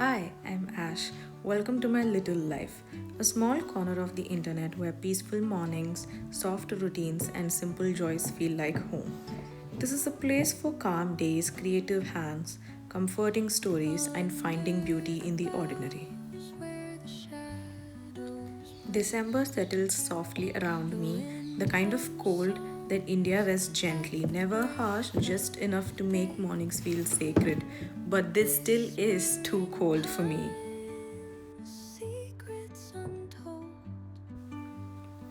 Hi, I'm Ash. Welcome to my little life, a small corner of the internet where peaceful mornings, soft routines, and simple joys feel like home. This is a place for calm days, creative hands, comforting stories, and finding beauty in the ordinary. December settles softly around me, the kind of cold that India wears gently, never harsh, just enough to make mornings feel sacred. But this still is too cold for me.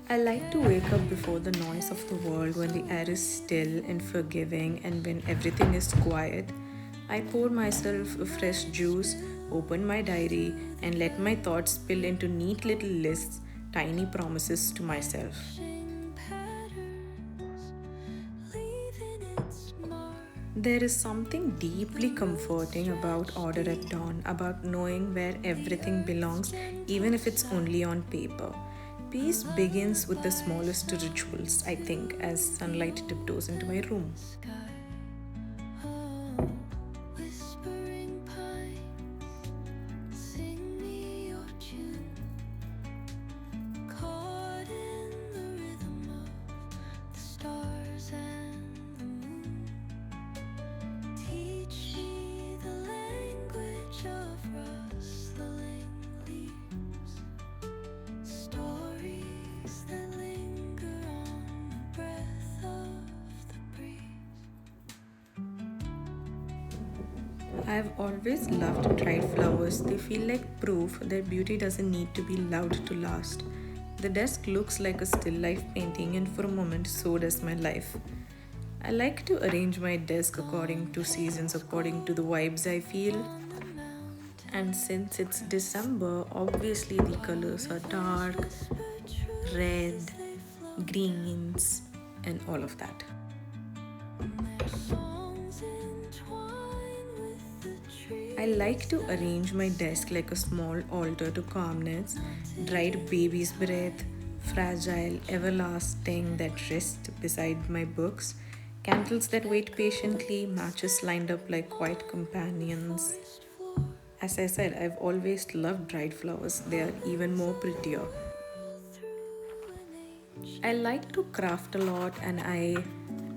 I like to wake up before the noise of the world when the air is still and forgiving and when everything is quiet. I pour myself a fresh juice, open my diary, and let my thoughts spill into neat little lists, tiny promises to myself. There is something deeply comforting about order at dawn, about knowing where everything belongs, even if it's only on paper. Peace begins with the smallest rituals, I think, as sunlight tiptoes into my room. I've always loved dried flowers. They feel like proof that beauty doesn't need to be loud to last. The desk looks like a still life painting, and for a moment, so does my life. I like to arrange my desk according to seasons, according to the vibes I feel. And since it's December, obviously the colors are dark, red, greens, and all of that. I like to arrange my desk like a small altar to calmness, dried baby's breath, fragile, everlasting that rest beside my books, candles that wait patiently, matches lined up like quiet companions. As I said, I've always loved dried flowers, they are even more prettier. I like to craft a lot and I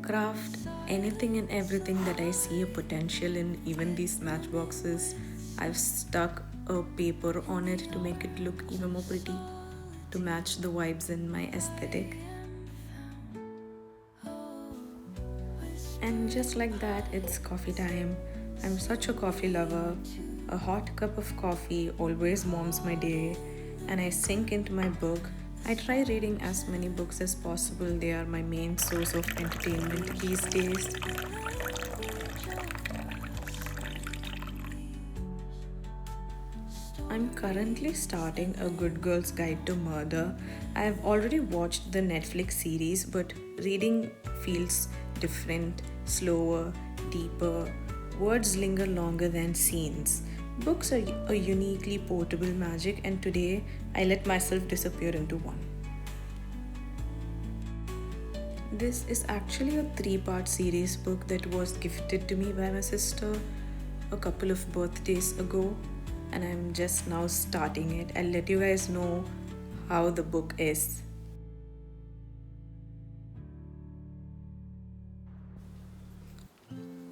craft anything and everything that I see a potential in, even these matchboxes. I've stuck a paper on it to make it look even more pretty, to match the vibes in my aesthetic. And just like that, it's coffee time. I'm such a coffee lover. A hot cup of coffee always warms my day, and I sink into my book. I try reading as many books as possible, they are my main source of entertainment these days. I'm currently starting a Good Girl's Guide to Murder. I have already watched the Netflix series, but reading feels different, slower, deeper. Words linger longer than scenes. Books are a uniquely portable magic, and today I let myself disappear into one. This is actually a three-part series book that was gifted to me by my sister a couple of birthdays ago, and I'm just now starting it. I'll let you guys know how the book is.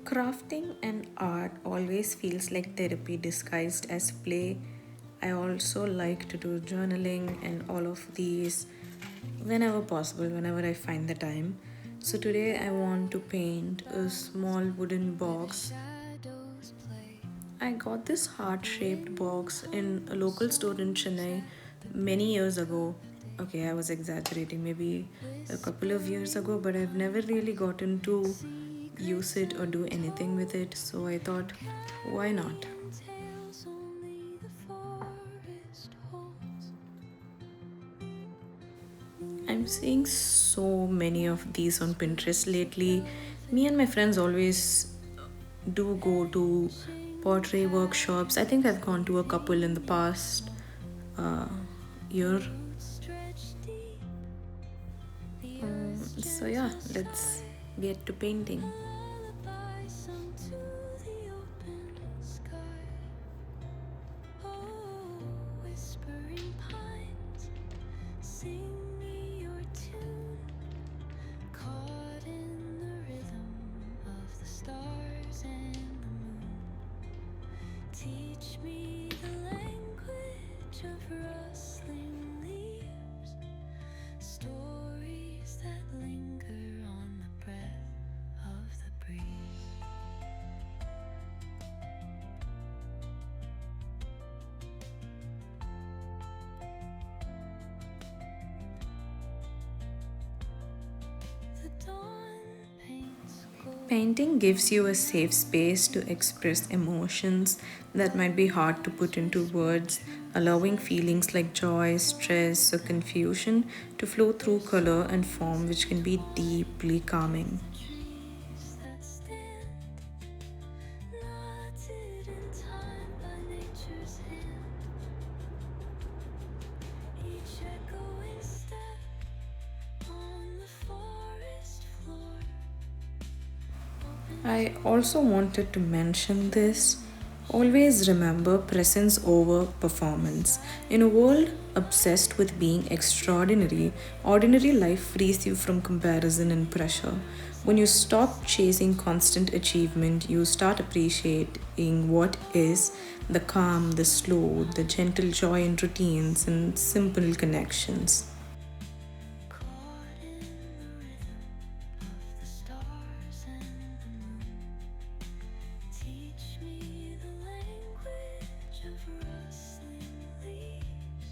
Crafting and art always feels like therapy disguised as play. I also like to do journaling and all of these whenever possible, whenever I find the time. So today I want to paint a small wooden box. I got this heart shaped box in a local store in Chennai many years ago. Okay, I was exaggerating, maybe a couple of years ago, but I've never really gotten to use it or do anything with it, so I thought, why not? I'm seeing so many of these on Pinterest lately. Me and my friends always do go to pottery workshops. I think I've gone to a couple in the past uh, year. So, yeah, let's get to painting. Teach me the language of rustling leaves, stories that linger on the breath of the breeze. The dawn paints gold. Painting gives you a safe space to express emotions that might be hard to put into words, allowing feelings like joy, stress, or confusion to flow through color and form, which can be deeply calming. Trees that stand, knotted in time by nature's hand, each echoing step on the forest floor. I also wanted to mention this. Always remember presence over performance. In a world obsessed with being extraordinary, ordinary life frees you from comparison and pressure. When you stop chasing constant achievement, you start appreciating what is the calm, the slow, the gentle joy in routines and simple connections. Caught in the rhythm of the stars and the moon. Teach me the language of rustling leaves,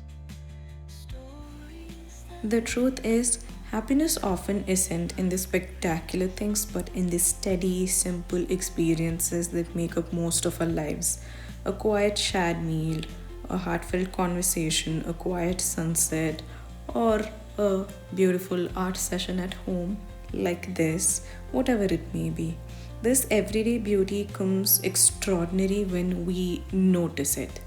stories that The truth is, happiness often isn't in the spectacular things, but in the steady, simple experiences that make up most of our lives. A quiet shared meal, a heartfelt conversation, a quiet sunset, or a beautiful art session at home, like this, whatever it may be. This everyday beauty comes extraordinary when we notice it.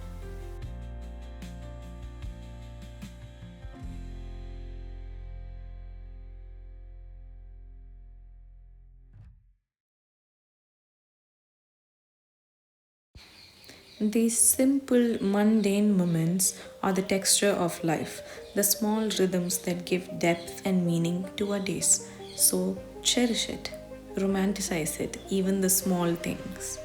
These simple, mundane moments are the texture of life, the small rhythms that give depth and meaning to our days. So cherish it, romanticize it, even the small things.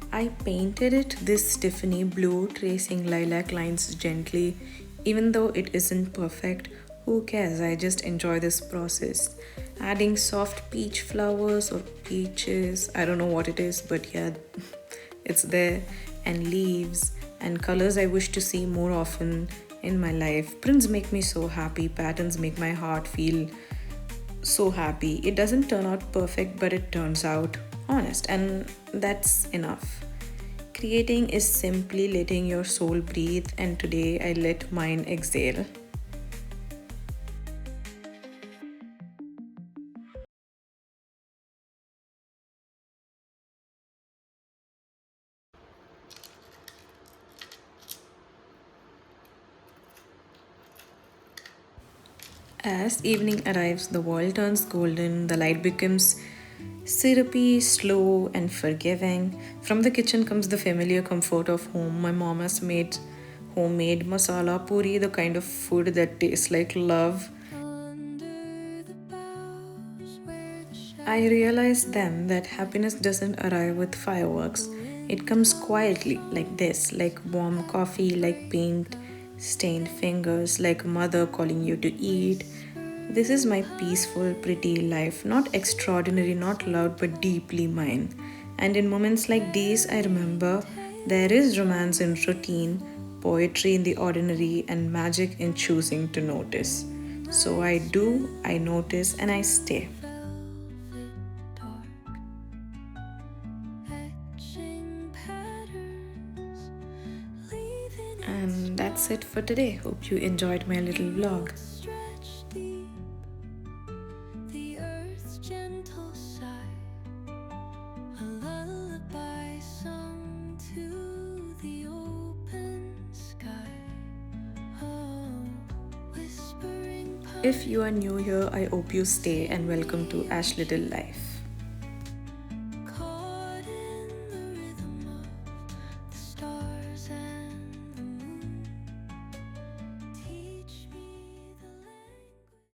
I painted it this Tiffany blue, tracing lilac lines gently. Even though it isn't perfect, who cares? I just enjoy this process. Adding soft peach flowers or peaches, I don't know what it is, but yeah, it's there. And leaves and colors I wish to see more often in my life. Prints make me so happy, patterns make my heart feel so happy. It doesn't turn out perfect, but it turns out honest, and that's enough. Creating is simply letting your soul breathe, and today I let mine exhale. As evening arrives, the world turns golden, the light becomes syrupy, slow, and forgiving. From the kitchen comes the familiar comfort of home. My mom has made homemade masala puri, the kind of food that tastes like love. under the boughs where the I shadows realized then that happiness doesn't arrive with fireworks. It comes quietly, like this, like warm coffee, like paint, stained fingers, like a mother calling you to eat. This is my peaceful, pretty life, not extraordinary, not loud, but deeply mine. And in moments like these, I remember there is romance in routine, poetry in the ordinary, and magic in choosing to notice. So I do, I notice, and I stay. velvet dark, etching patterns, leaving its And that's mark it for today. Hope you enjoyed my little vlog. stretched deep, the earth's gentle sigh, a lullaby sung If you are new here, I hope you stay and welcome to Ash Little Life.